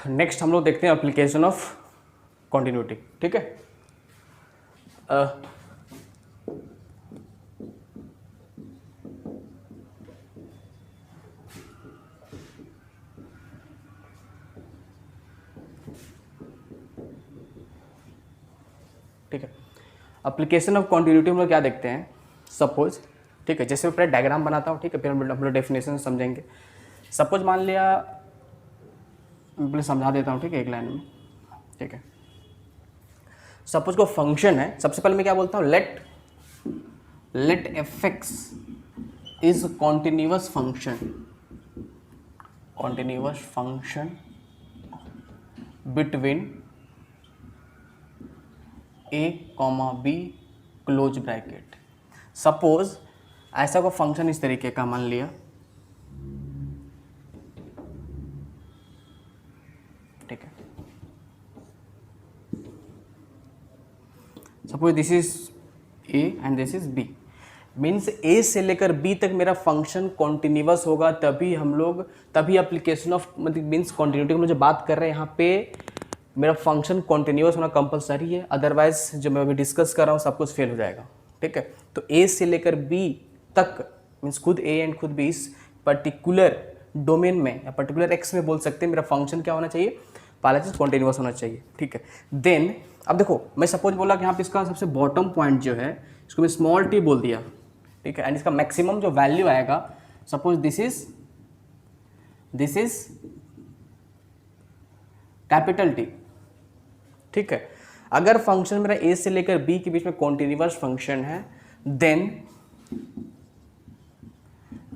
Next हम लोग देखते हैं एप्लीकेशन ऑफ कॉन्टिन्यूटी। ठीक है, ठीक है, एप्लीकेशन ऑफ कॉन्टिन्यूटी हम लोग क्या देखते हैं, सपोज, ठीक है, जैसे मैं पहले डायग्राम बनाता हूँ, ठीक है, फिर हम लोग डेफिनेशन समझेंगे। सपोज मान लिया, मैं पहले समझा देता हूँ, ठीक है, एक लाइन में, ठीक है। सपोज को फंक्शन है, सबसे पहले मैं क्या बोलता हूँ, let F X is continuous function between A comma B close bracket. Suppose ऐसा कोई फंक्शन इस तरीके का मान लिया, ठीक है, suppose this is A and this is B, means A से लेकर बी तक मेरा फंक्शन कॉन्टिन्यूअस होगा, तभी एप्लीकेशन ऑफ मतलब मीन्स कॉन्टिन्यूटी में जो बात कर रहे हैं यहाँ पे मेरा फंक्शन कॉन्टिन्यूअस होना कंपलसरी है, अदरवाइज जो मैं अभी डिस्कस कर रहा हूँ सब कुछ फेल हो जाएगा। ठीक है, तो ए से लेकर बी तक मीन्स खुद ए एंड खुद बी इस पर्टिकुलर डोमेन में या पर्टिकुलर एक्स में बोल सकते हैं मेरा फंक्शन क्या होना चाहिए, पहला चीज कॉन्टिन्यूअस होना चाहिए। ठीक है, देन अब देखो मैं सपोज बोला कि यहाँ पे इसका सबसे बॉटम पॉइंट जो है इसको मैं स्मॉल टी बोल दिया, ठीक है, एंड इसका मैक्सिमम जो वैल्यू आएगा, suppose this is capital T. ठीक है, अगर फंक्शन मेरा ए से लेकर बी के बीच में कॉन्टिन्यूअस फंक्शन है, then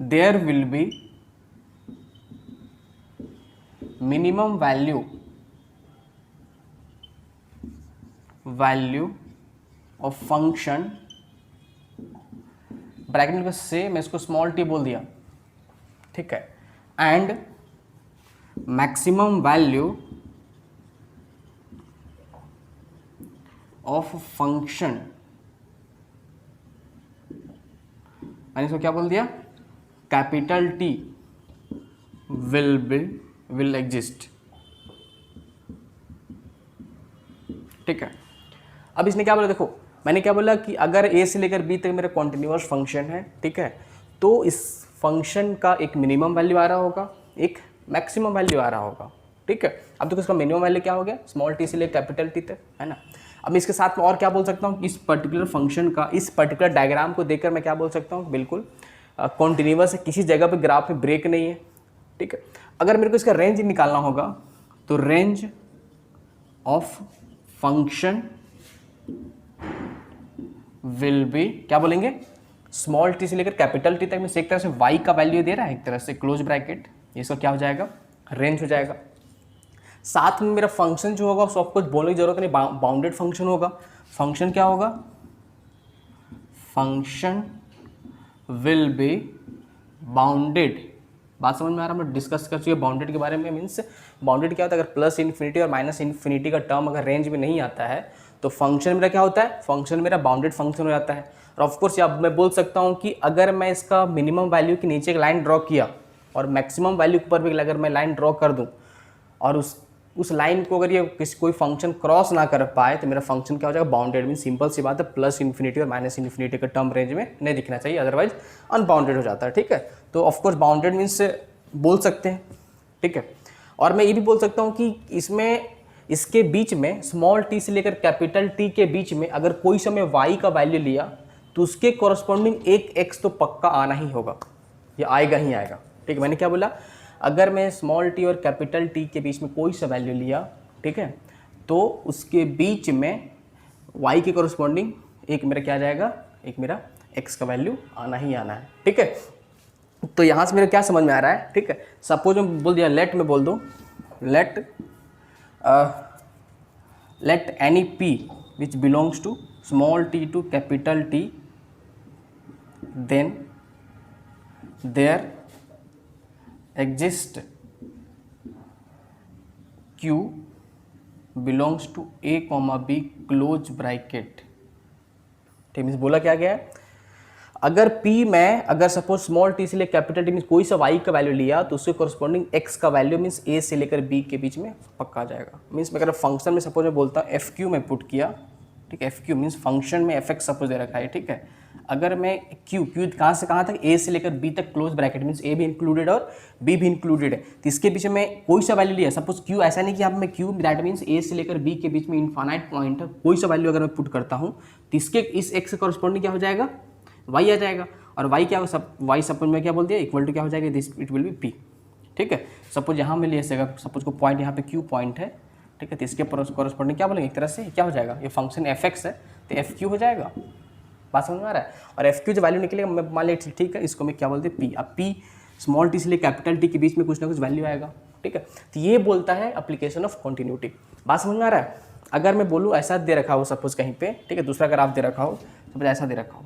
there will be minimum value of function, bracket में से मैं इसको स्मॉल टी बोल दिया, ठीक है, and maximum value of function, मैंने इसको क्या बोल दिया, कैपिटल टी विल एग्जिस्ट। ठीक है, अब इसने क्या बोला, देखो मैंने क्या बोला कि अगर ए से लेकर बी तक मेरा कॉन्टिन्यूअस फंक्शन है, ठीक है, तो इस फंक्शन का एक मिनिमम वैल्यू आ रहा होगा, एक मैक्सिमम वैल्यू आ रहा होगा। ठीक है, अब देखो इसका मिनिमम वैल्यू क्या हो गया, स्मॉल टी से लेकर कैपिटल टी तक, है ना। अब इसके साथ में और क्या बोल सकता हूँ, इस पर्टिकुलर फंक्शन का, इस पर्टिकुलर डायग्राम को देखकर मैं क्या बोल सकता हूँ, बिल्कुल कॉन्टिन्यूअस है, किसी जगह पे ग्राफ में ब्रेक नहीं है। ठीक है, अगर मेरे को इसका रेंज निकालना होगा तो range of function will be, क्या बोलेंगे, स्मॉल टी से लेकर कैपिटल टी तक में से एक तरह से y का वैल्यू दे रहा है, एक तरह से क्लोज ब्रैकेट, ये सब क्या हो जाएगा, रेंज हो जाएगा। साथ में मेरा फंक्शन जो होगा उसको कुछ बोलने की जरूरत नहीं, बाउंडेड फंक्शन होगा। फंक्शन क्या होगा, फंक्शन विल बी बाउंडेड। बात समझ में आ रहा है, हम लोग डिस्कस कर चुके बाउंडेड के बारे में। मीन्स बाउंडेड क्या होता है, अगर प्लस इन्फिनिटी और माइनस इन्फिनिटी का टर्म अगर रेंज में नहीं आता है तो फंक्शन मेरा क्या होता है, फंक्शन मेरा बाउंडेड फंक्शन हो जाता है। और ऑफकोर्स अब मैं बोल सकता हूँ कि अगर मैं इसका मिनिमम वैल्यू के नीचे एक लाइन ड्रॉ किया और मैक्सिमम वैल्यू के ऊपर भी अगर मैं लाइन ड्रॉ कर दूँ और उस लाइन को अगर ये कोई फंक्शन क्रॉस ना कर पाए तो मेरा फंक्शन क्या हो जाएगा, बाउंडेड। मीन सिंपल सी बात है, प्लस इन्फिनिटी और माइनस इन्फिनिटी का टर्म रेंज में नहीं दिखना चाहिए, अदरवाइज अनबाउंडेड हो जाता है। ठीक है, तो ऑफकोर्स बाउंडेड मीन्स बोल सकते हैं। ठीक है, और मैं ये भी बोल सकता हूँ कि इसमें इसके बीच में स्मॉल टी से लेकर कैपिटल टी के बीच में अगर कोई समय वाई का वैल्यू लिया तो उसके कॉरस्पॉन्डिंग एक एक्स तो पक्का आना ही होगा, ये आएगा ही आएगा। ठीक है, मैंने क्या बोला, अगर मैं स्मॉल टी और कैपिटल टी के बीच में कोई सा वैल्यू लिया, ठीक है, तो उसके बीच में y के कॉरस्पॉन्डिंग एक मेरा क्या जाएगा, एक मेरा x का वैल्यू आना ही आना है। ठीक है, तो यहाँ से मेरे क्या समझ में आ रहा है, ठीक है, सपोज मैं बोल दिया लेट में बोल दूँ, let any p which belongs to small t to capital T, then there exist q belongs to a, b close bracket. ठीक है, बोला क्या गया है, अगर p में अगर सपोज स्मॉल t से लेकर कैपिटल T मीन्स कोई सा y का वैल्यू लिया तो उसके कॉरस्पॉन्डिंग x का वैल्यू मीन्स a से लेकर b के बीच में पक्का आ जाएगा। मीन्स मैं अगर फंक्शन में सपोज मैं बोलता हूँ एफ क्यू में पुट किया, ठीक है, एफ क्यू मीन्स फंक्शन में एफ एक्स सपोज दे रखा है, ठीक है। अगर मैं क्यू कहाँ से कहाँ तक a से लेकर b तक क्लोज ब्रैकेट मीन्स a भी इंक्लूडेड और b भी इंक्लूडेड है, तो इसके पीछे में कोई सा वैल्यू लिया, सपोज q ऐसा नहीं कि यहाँ पे मैं q दैट मीन्स a से लेकर b के बीच में इनफाइनाइट पॉइंट है, कोई सा वैल्यू अगर मैं पुट करता हूँ तो इसके इस x से कॉरस्पॉन्डिंग क्या हो जाएगा, y आ जाएगा। और y क्या सब y सपोज में क्या बोल दिया इक्वल टू क्या हो जाएगा, this it will be p, ठीक है। सपोज यहाँ में ले सकेगा, सपोज को पॉइंट यहाँ पे q पॉइंट है, ठीक है, तो इसके कॉरस्पॉन्डिंग क्या बोलेंगे, एक तरह से क्या हो जाएगा, ये फंक्शन एफ एक्स है तो एफ क्यू हो जाएगा। बात समझ में आ रहा है। और एफ क्यू जो वैल्यू निकलेगा मैं मान लिया ठीक है, इसको मैं क्या बोलते हैं पी। अब पी स्मॉल टी से लेकर कैपिटल टी के बीच में कुछ ना कुछ वैल्यू आएगा, ठीक है। तो ये बोलता है एप्लीकेशन ऑफ कॉन्टिन्यूटी। बात समझ में आ रहा है। अगर मैं बोलूँ ऐसा दे रखा हो सपोज कहीं पे, ठीक है, दूसरा ग्राफ दे रखा हो, सपोज ऐसा दे रखा हो,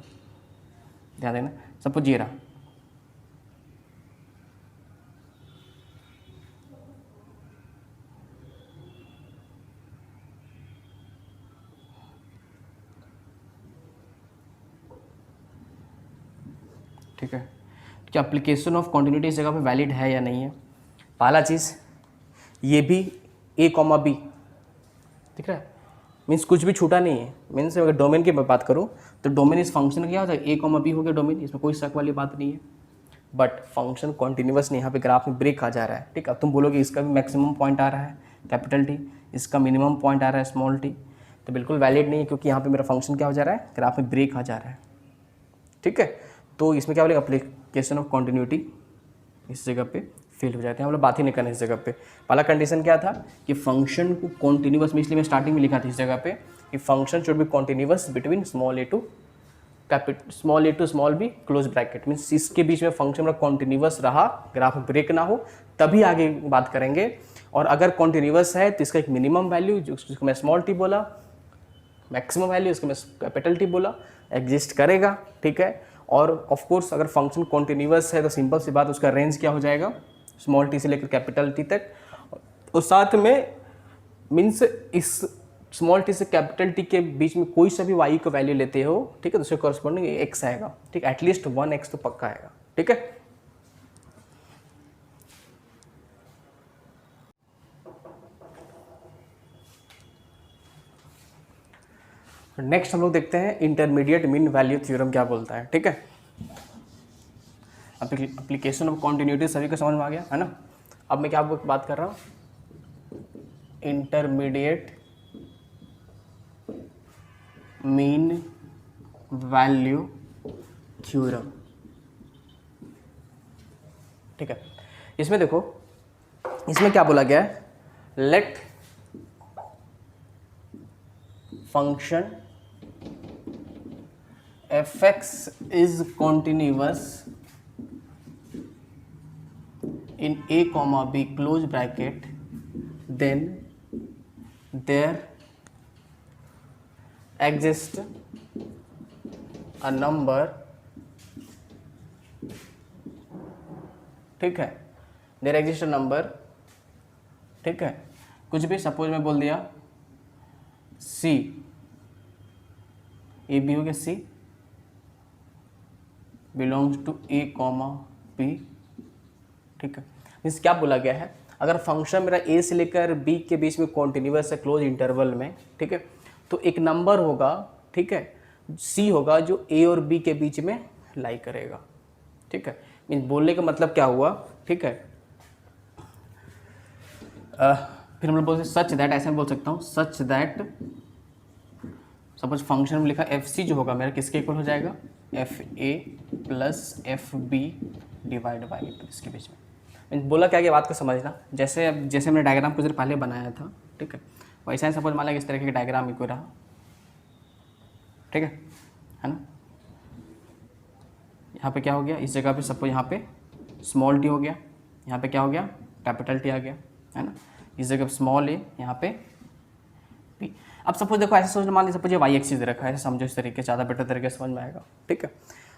ध्यान देना, सपोज ये रहा, ठीक है। क्या एप्लीकेशन ऑफ कॉन्टिन्यूटी इस जगह पे वैलिड है या नहीं है। पहला चीज़ ये भी a कॉमा बी दिख रहा है, मीन्स कुछ भी छूटा नहीं है। मीन्स अगर डोमेन की बात करूँ तो डोमेन इस फंक्शन का क्या होता है, a कॉमा बी हो गया डोमेन, इसमें कोई शक वाली बात नहीं है। बट फंक्शन कॉन्टिन्यूस नहीं, यहाँ पे ग्राफ में ब्रेक आ जा रहा है, ठीक है। अब तुम बोलोगे इसका भी मैक्सिमम पॉइंट आ रहा है कैपिटल टी, इसका मिनिमम पॉइंट आ रहा है स्मॉल टी, तो बिल्कुल वैलिड नहीं है, क्योंकि यहाँ पे मेरा फंक्शन क्या हो जा रहा है, ग्राफ में ब्रेक आ जा रहा है, ठीक है। तो इसमें क्या बोलेगा, एप्लीकेशन ऑफ कॉन्टिन्यूटी इस जगह पे फेल हो जाते हैं, हम लोग बात ही नहीं करना इस जगह पे। पहला कंडीशन क्या था कि फंक्शन को कॉन्टिन्यूस में, इसलिए मैं स्टार्टिंग में लिखा था इस जगह पे कि function should be continuous between small A to small B close bracket, means इसके बीच में फंक्शन में कॉन्टिन्यूस रहा, ग्राफ ब्रेक ना हो, तभी आगे बात करेंगे। और अगर कॉन्टिन्यूस है तो इसका एक मिनिमम वैल्यू जिसको मैं स्मॉल टी बोला, मैक्सिमम वैल्यू इसको मैं कैपिटल टी बोला, एग्जिस्ट करेगा, ठीक है। और ऑफ कोर्स अगर फंक्शन कॉन्टिन्यूस है तो सिंपल सी बात, उसका रेंज क्या हो जाएगा, स्मॉल टी से लेकर कैपिटल टी तक। और साथ में मीन्स इस स्मॉल टी से कैपिटल टी के बीच में कोई सा भी वाई का वैल्यू लेते हो, ठीक है, तो उसके कॉरस्पॉन्डिंग एक्स आएगा, ठीक, एटलीस्ट 1x तो पक्का आएगा, ठीक है। नेक्स्ट हम लोग देखते हैं इंटरमीडिएट मीन वैल्यू थ्योरम क्या बोलता है, ठीक है। एप्लीकेशन ऑफ कॉन्टिन्यूटी सभी को समझ में आ गया है ना। अब मैं क्या बात कर रहा हूँ, इंटरमीडिएट मीन वैल्यू थ्योरम, ठीक है। इसमें देखो, इसमें क्या बोला गया है, let function fx is continuous in a comma b close bracket, then there exists a number, ठीक है, देयर एग्जिस्ट नंबर, ठीक है, कुछ भी सपोज मैं बोल दिया सी, ए बी हो गया, C belongs to A comma B, ठीक है। मीन्स क्या बोला गया है, अगर फंक्शन मेरा ए से लेकर बी के बीच में कॉन्टिन्यूस है क्लोज इंटरवल में, ठीक है, तो एक नंबर होगा, ठीक है, सी होगा जो ए और बी के बीच में लाई करेगा, ठीक है। मीन्स बोलने का मतलब क्या हुआ, ठीक है, फिर हम लोग बोलते सच दैट, ऐसे मैं बोल सकता हूँ सच दैट, सपोज फंक्शन में लिखा एफ सी जो होगा मेरा किसके इक्वल हो जाएगा, F A plus F B divide by इसके बीच में। बोला क्या कि बात को समझना, जैसे मैंने डायग्राम कुछ देर पहले बनाया था, ठीक है, वैसा ही सपोज मान लिया इस तरह के डायग्राम इक्वल रहा, ठीक है ना। यहाँ पे क्या हो गया, इस जगह पे सपोज यहाँ पे स्मॉल टी हो गया, यहाँ पे क्या हो गया, कैपिटल टी आ गया, है ना। इस जगह स्मॉल ए, यहाँ पे पी। अब सपोज देखो ऐसे सोचना, मान लीजिए सपोज ये वाई एक्सिस रखा है, ऐसे समझो इस तरीके से, ज़्यादा बेटर तरीके से समझ में आएगा, ठीक है।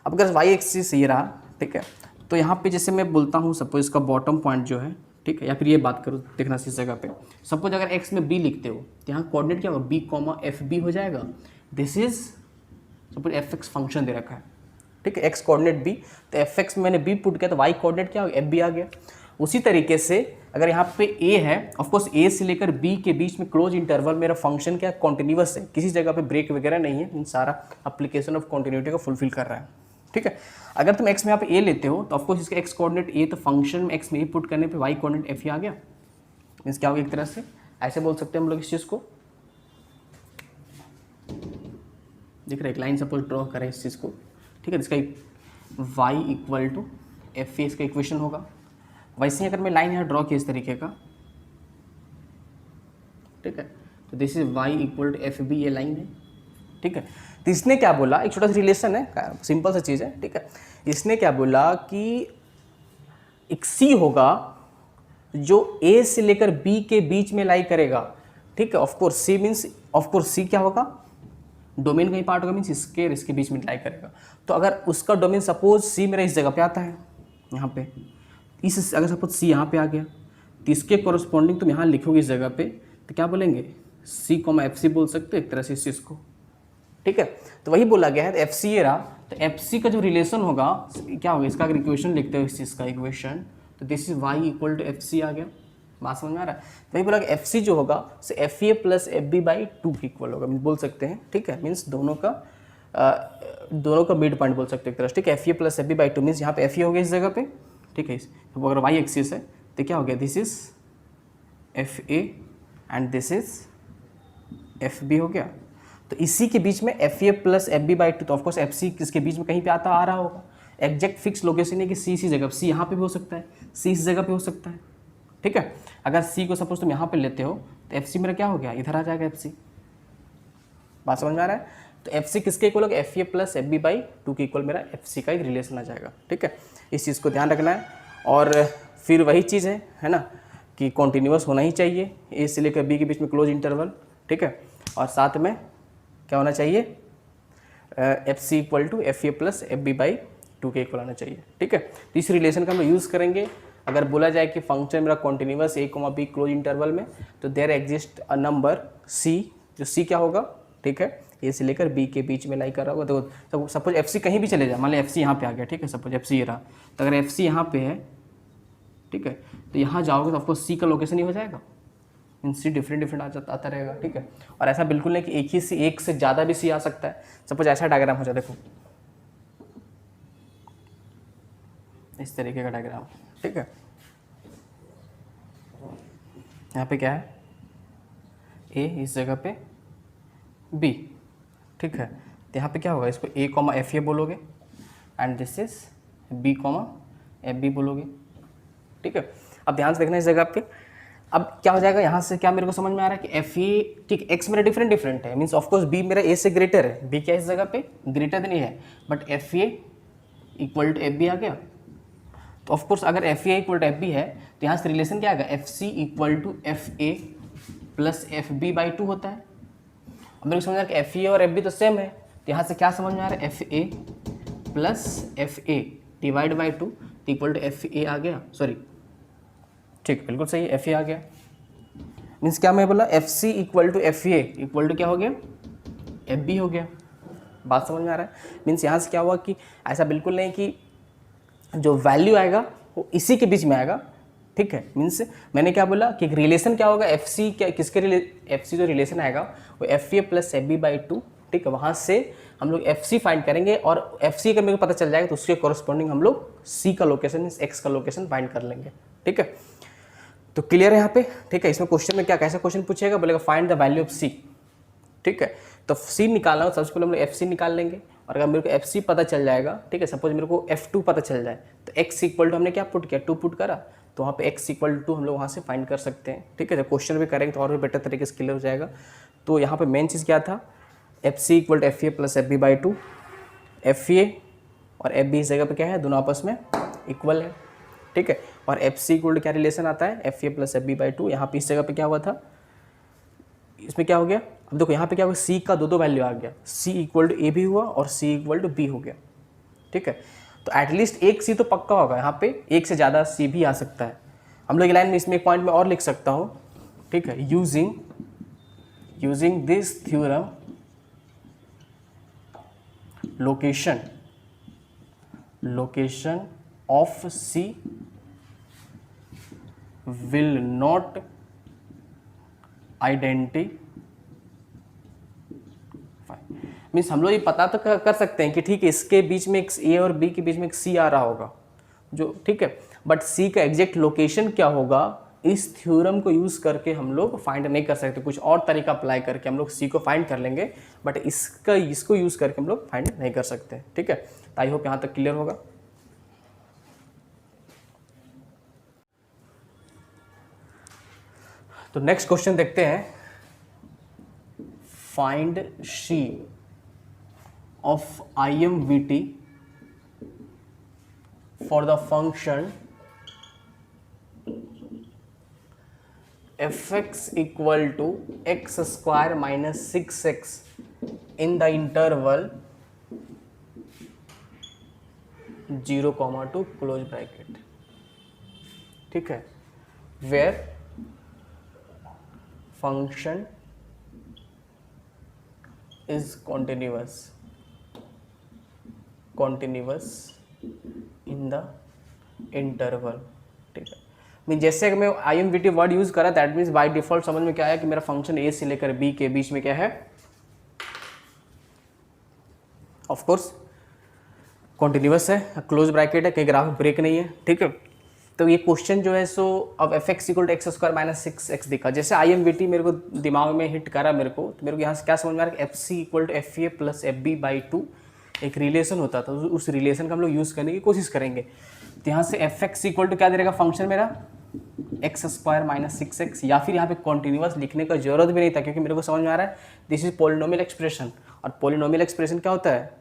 अब अगर वाई एक्सिस ये रहा, ठीक है, तो यहाँ पे जैसे मैं बोलता हूँ सपोज इसका बॉटम पॉइंट जो है, ठीक है, या फिर ये बात करो, देखना इस जगह पे सपोज अगर एक्स में बी लिखते हो तो यहाँ कोऑर्डिनेट क्या होगा, बी कॉमा एफ बी हो जाएगा। This is suppose F X function दे रखा है, ठीक है, एक्स कोऑर्डिनेट बी, तो एफ एक्स में मैंने बी पुट किया तो वाई कोऑर्डिनेट क्या हो गया, एफ बी आ गया। उसी तरीके से अगर यहाँ पे ए है, ऑफकोर्स ए से लेकर बी के बीच में क्लोज इंटरवल मेरा फंक्शन क्या कॉन्टिन्यूअस है, किसी जगह पे ब्रेक वगैरह नहीं है, इन सारा एप्लीकेशन ऑफ कॉन्टिन्यूटी को फुलफिल कर रहा है। ठीक है, अगर तुम एक्स में यहाँ पे ए लेते हो तो ऑफकोर्स इसका एक्स कोऑर्डिनेट ए, तो फंक्शन में एक्स में ए पुट करने पे वाई कोऑर्डिनेट एफ ही आ गया। मीन्स क्या होगा, एक तरह से ऐसे बोल सकते हैं हम लोग इस चीज़ को, देख रहे एक लाइन सपोज ड्रॉ करें इस चीज़ को, ठीक है, इसका y equal to F A इसका इक्वेशन होगा। वैसे ही अगर मैं लाइन यहाँ ड्रॉ किया इस तरीके का, ठीक है, तो this is y equal to F B, ये लाइन है। ठीक है, तो इसने क्या बोला, एक छोटा सा रिलेशन है, सिंपल सा चीज़ है। ठीक है, इसने क्या बोला कि एक c होगा जो a से लेकर b के बीच में लाई करेगा। ठीक है, of course c means of course c क्या होगा, डोमेन का ही पार्ट होगा, मीन्स इसके और इसके बीच में लाई करेगा। तो अगर उसका डोमेन सपोज c मेरा इस जगह पे आता है, यहाँ पे इस, अगर सपोज c यहाँ पे आ गया तो इसके कॉरस्पॉन्डिंग तुम यहाँ लिखोगे इस जगह पे, तो क्या बोलेंगे, c कॉमा एफ सी बोल सकते हो एक तरह से इस चीज़ को। ठीक है, तो वही बोला गया है, तो एफ सी ये रहा, तो एफ सी का जो रिलेशन होगा क्या होगा, इसका अगर इक्वेशन लिखते हो इस चीज़ का इक्वेशन, तो this is y equal to F C आ गया। बात समझ में आ रहा है, तो वही बोला कि एफ सी जो होगा से F A plus F B by 2 equal होगा, मीन्स बोल सकते हैं। ठीक है, मीन्स दोनों का मिड पॉइंट बोल सकते हैं एक तरह से। ठीक है, F A plus F B by 2 means यहाँ पे एफ ए हो गया इस जगह पे। ठीक है, तो अगर वाई एक्सिस है तो क्या हो गया, this is F A and this is F B हो गया। तो इसी के बीच में F A plus F B by 2, तो ऑफकोर्स एफ सी किसके बीच में कहीं पे आता आ रहा होगा। एग्जैक्ट फिक्स लोकेशन है कि सी इसी जगह, सी यहाँ पे भी हो सकता है, सी इस जगह पे हो सकता है। ठीक है, अगर सी को सपोज तुम यहाँ पे लेते हो तो एफ सी मेरा क्या हो गया, इधर आ जाएगा एफ सी। बात समझ में आ रहा है, तो एफ सी किसके इक्वल होगा, F A plus F B by 2 के इक्वल मेरा एफ सी का एक रिलेशन आ जाएगा। ठीक है, इस चीज़ को ध्यान रखना है। और फिर वही चीज़ है ना, कि कॉन्टीन्यूअस होना ही चाहिए, ए से लेकर बी के बीच में क्लोज इंटरवल। ठीक है, और साथ में क्या होना चाहिए, F C equal to F A plus F B by 2 के इक्वल आना चाहिए। ठीक है, तो इस रिलेशन का हम लोग यूज़ करेंगे। अगर बोला जाए कि फंक्शन मेरा continuous A comma B close interval में, तो there exist a number C, जो सी क्या होगा, ठीक है, ए से लेकर बी के बीच में लाई कर रहा होगा। तो सपोज एफ सी कहीं भी चले जाए, मान लो एफ सी यहाँ पे आ गया, ठीक है, सपोज एफ सी ये रहा, तो अगर एफ सी यहाँ पे है, ठीक है, तो यहाँ जाओगे तो आपको सी का लोकेशन ही हो जाएगा, इन सी डिफरेंट आता रहेगा। ठीक है, और ऐसा बिल्कुल नहीं कि एक ही सी, एक से ज़्यादा भी सी आ सकता है। सपोज ऐसा डायग्राम हो जाए, देखो इस तरीके का डायग्राम। ठीक है, यहाँ पे क्या है, ए इस जगह पे बी। ठीक है, तो यहाँ पे क्या होगा, इसको ए कॉमा एफ ए बोलोगे and this is B comma F B बोलोगे। ठीक है, अब ध्यान से देखना इस जगह पे, अब क्या हो जाएगा, यहाँ से क्या मेरे को समझ में आ रहा है कि एफ ए, ठीक, एक्स मेरा डिफरेंट है, मीन्स ऑफकोर्स बी मेरा ए से ग्रेटर है, बी क्या इस जगह पे ग्रेटर देन ए है, but F A equal to F B आ गया। तो ऑफकोर्स अगर F A equal to F B है तो यहाँ से रिलेशन क्या आएगा, F C equal to F A plus F B by 2 होता है। अब मेरे को समझ आ रहा है कि एफ ए और एफ बी तो सेम है, तो यहाँ से क्या समझ में आ रहा है, F A plus F A divide by 2 तो इक्वल टू एफ ए आ गया, सॉरी, ठीक, बिल्कुल सही है, एफ ए आ गया। मीन्स क्या मैं बोला, F C equal to F A equal to क्या हो गया, एफ बी हो गया। बात समझ में आ रहा है, मीन्स यहाँ से क्या हुआ कि ऐसा बिल्कुल नहीं कि जो वैल्यू आएगा वो इसी के बीच में आएगा। ठीक है, मीन्स मैंने क्या बोला कि एक रिलेशन क्या होगा, एफ सी क्या, किसके एफ सी जो रिलेशन आएगा वो F A plus F B by 2। ठीक है, वहाँ से हम लोग एफ सी फाइंड करेंगे, और एफ सी अगर मेरे को पता चल जाएगा तो उसके कॉरस्पॉन्डिंग हम लोग सी का लोकेशन मीन्स एक्स का लोकेशन फाइंड कर लेंगे। ठीक है, तो क्लियर है यहाँ पे। ठीक है, इसमें क्वेश्चन में क्या कैसा क्वेश्चन पूछेगा, बोलेगा फाइंड द वैल्यू ऑफ सी। ठीक है, तो सी निकालना हो, सबसे पहले हम लोग एफ सी निकाल लेंगे, और अगर मेरे को एफ सी पता चल जाएगा, ठीक है, सपोज मेरे को एफ 2 पता चल जाए, तो एक्स इक्वल टू हमने क्या पुट किया, 2 पुट करा, तो वहाँ पे एक्स इक्वल टू हम लोग वहाँ से फाइंड कर सकते हैं। ठीक है, जब क्वेश्चन भी करेंगे तो और भी बेटर तरीके से क्लियर हो जाएगा। तो यहाँ पे मेन चीज़ क्या था, F C equal to F A plus F B by 2, F A और एफ बी इस जगह पे क्या है, दोनों आपस में इक्वल है। ठीक है, और एफ सी इक्वल टू क्या रिलेशन आता है, F A plus F B by 2। यहाँ पे इस जगह पे क्या हुआ था, इसमें क्या हो गया, अब देखो यहाँ पे क्या हुआ, सी का दो वैल्यू आ गया, सी इक्वल टू ए भी हुआ और सी इक्वल टू बी हो गया। ठीक है, तो एटलीस्ट एक सी तो पक्का होगा, यहाँ पे एक से ज़्यादा सी भी आ सकता है। हम लोग लाइन में इसमें एक पॉइंट में और लिख सकता हूँ। ठीक है, using this theorem location location of C will not identify. Means हम लोग ये पता तो कर सकते हैं कि ठीक है इसके बीच में एक ए और बी के बीच में एक सी आ रहा होगा जो, ठीक है, बट सी का एग्जैक्ट लोकेशन क्या होगा इस थ्योरम को यूज़ करके हम लोग फाइंड नहीं कर सकते। कुछ और तरीका अप्लाई करके हम लोग सी को फाइंड कर लेंगे, बट इसको यूज़ करके हम लोग फाइंड नहीं कर सकते। ठीक है, तो आई होप यहाँ तक क्लियर होगा। तो नेक्स्ट क्वेश्चन देखते हैं। Find C of IMVT for the function fx equal to x square minus 6x in the interval 0, 2 close bracket। ठीक है, where function is continuous in the interval. ठीक है, मीन जैसे अगर मैं IMVT वर्ड यूज करा दैट मीन्स बाय डिफॉल्ट समझ में क्या आया कि मेरा फंक्शन ए से लेकर बी के बीच में क्या है, ऑफ कोर्स कॉन्टिन्यूअस है, क्लोज ब्रैकेट है, कहीं ग्राफ ब्रेक नहीं है। ठीक है, तो ये क्वेश्चन जो है सो अब fx equal to X square minus 6x दिखा। जैसे IMVT मेरे को दिमाग में हिट करा मेरे को, तो मेरे को यहाँ से क्या समझ में आ रहा है, FC equal to FA plus FB/2 एक रिलेशन होता था, तो उस रिलेशन का हम लोग यूज़ करने की कोशिश करेंगे। तो यहाँ से fx इक्वल टू क्या दे देगा फंक्शन मेरा, एक्स स्क्वायर माइनस 6x, या फिर यहाँ पे कॉन्टिन्यूअस लिखने का जरूरत भी नहीं था क्योंकि मेरे को समझ में आ रहा है दिस इज पॉलिनोमियल एक्सप्रेशन। और पॉलिनोमियल एक्सप्रेशन क्या होता है,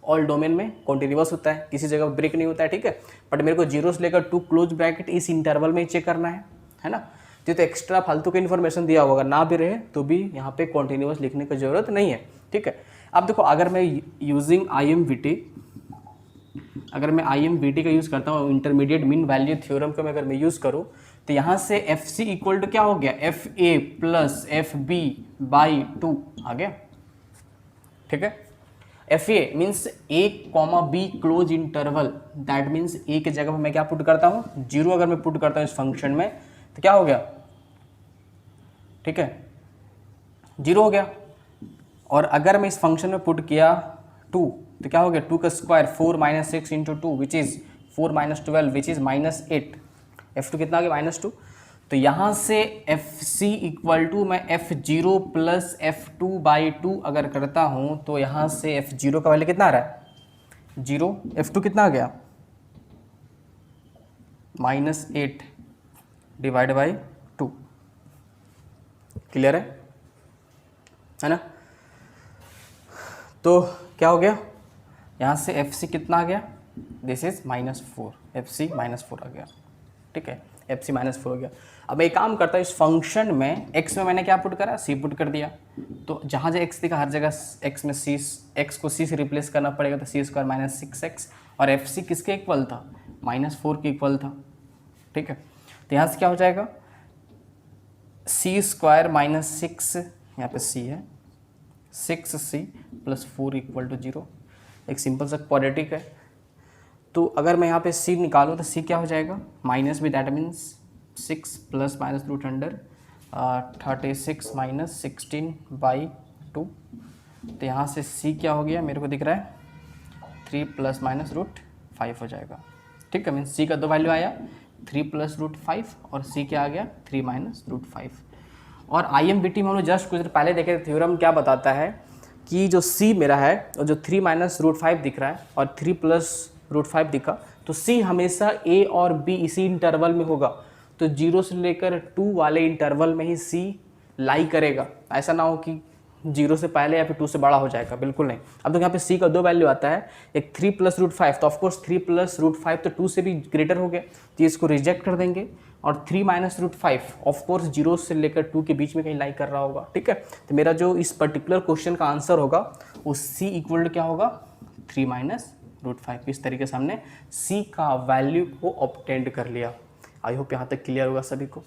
ऑल डोमेन में कॉन्टिन्यूअस होता है, किसी जगह ब्रेक नहीं होता है। ठीक है, बट मेरे को 0 से लेकर 2 क्लोज ब्रैकेट इस इंटरवल में चेक करना है ना। तो एक्स्ट्रा फालतू का इन्फॉर्मेशन दिया होगा, ना भी रहे तो भी यहाँ पे कॉन्टिन्यूअस लिखने की जरूरत नहीं है। ठीक है, अब देखो अगर मैं यूजिंग IMVT, अगर मैं IMVT का यूज़ करता हूँ, इंटरमीडिएट मीन वैल्यू थ्योरम को मैं अगर मैं यूज़ करूँ, तो यहाँ से FC इक्वल टू क्या हो गया, FA प्लस FB/2 आ गया। ठीक है, FA means A, B close interval, that means A के जगह पर मैं क्या पुट करता हूँ, 0 अगर मैं पुट करता हूँ इस फंक्शन में तो क्या हो गया, ठीक है 0 हो गया। और अगर मैं इस फंक्शन में पुट किया 2 तो क्या हो गया, 2 का square 4 minus 6 into 2 which is 4 minus 12 which is minus 8, F2 कितना आ गया -2। तो यहाँ से FC इक्वल टू मैं F0 प्लस F2/2 अगर करता हूँ तो यहाँ से F0 का वैल्यू कितना आ रहा है 0, F2 कितना आ गया -8 डिवाइड बाई 2। क्लियर है ना। तो क्या हो गया, यहाँ से FC कितना आ गया, दिस इज -4, FC -4 आ गया। ठीक है, FC -4 हो गया। अब एक काम करता हूँ, इस फंक्शन में x में मैंने क्या पुट करा, c पुट कर दिया। तो जहाँ जहाँ x दिखा हर जगह x में c, x को c से रिप्लेस करना पड़ेगा, तो c स्क्वायर माइनस 6x, और FC किसके इक्वल था, -4 के इक्वल था। ठीक है, तो यहाँ से क्या हो जाएगा, c स्क्वायर माइनस 6, यहाँ पे c है 6c प्लस 4 इक्वल टू 0, एक सिंपल सा क्वाड्रेटिक है। तो अगर मैं यहाँ पे c निकालूँ तो c क्या हो जाएगा, माइनस भी, that means 6 plus minus root under 36 minus 16/2। तो यहाँ से c क्या हो गया, मेरे को दिख रहा है 3 प्लस माइनस रूट 5 हो जाएगा। ठीक है, मीन्स c का 2 वैल्यू आया, 3 प्लस रूट 5 और c क्या आ गया 3 माइनस रूट 5। और IMVT में हम लोग जस्ट कुछ देर पहले देखे थ्योरम क्या बताता है कि जो c मेरा है और जो 3 माइनस रूट 5 दिख रहा है और 3 प्लस रूट 5 दिखा, तो c हमेशा a और b इसी इंटरवल में होगा। तो 0 से लेकर 2 वाले इंटरवल में ही c लाई करेगा, ऐसा ना हो कि 0 से पहले या फिर 2 से बड़ा हो जाएगा, बिल्कुल नहीं। अब तो यहाँ पे c का 2 वैल्यू आता है, एक 3 प्लस रूट 5, तो ऑफकोर्स 3 प्लस रूट 5 तो 2 से भी ग्रेटर हो गया, तो इसको रिजेक्ट कर देंगे। और 3 माइनस रूट 5 ऑफकोर्स 0 से लेकर 2 के बीच में कहीं लाई कर रहा होगा। ठीक है, तो मेरा जो इस पर्टिकुलर क्वेश्चन का आंसर होगा वो c इक्वल टू क्या होगा 3 माइनस रूट 5। इस तरीके से हमने c का वैल्यू को ऑब्टेंड कर लिया। आई होप यहाँ तक क्लियर होगा सभी को।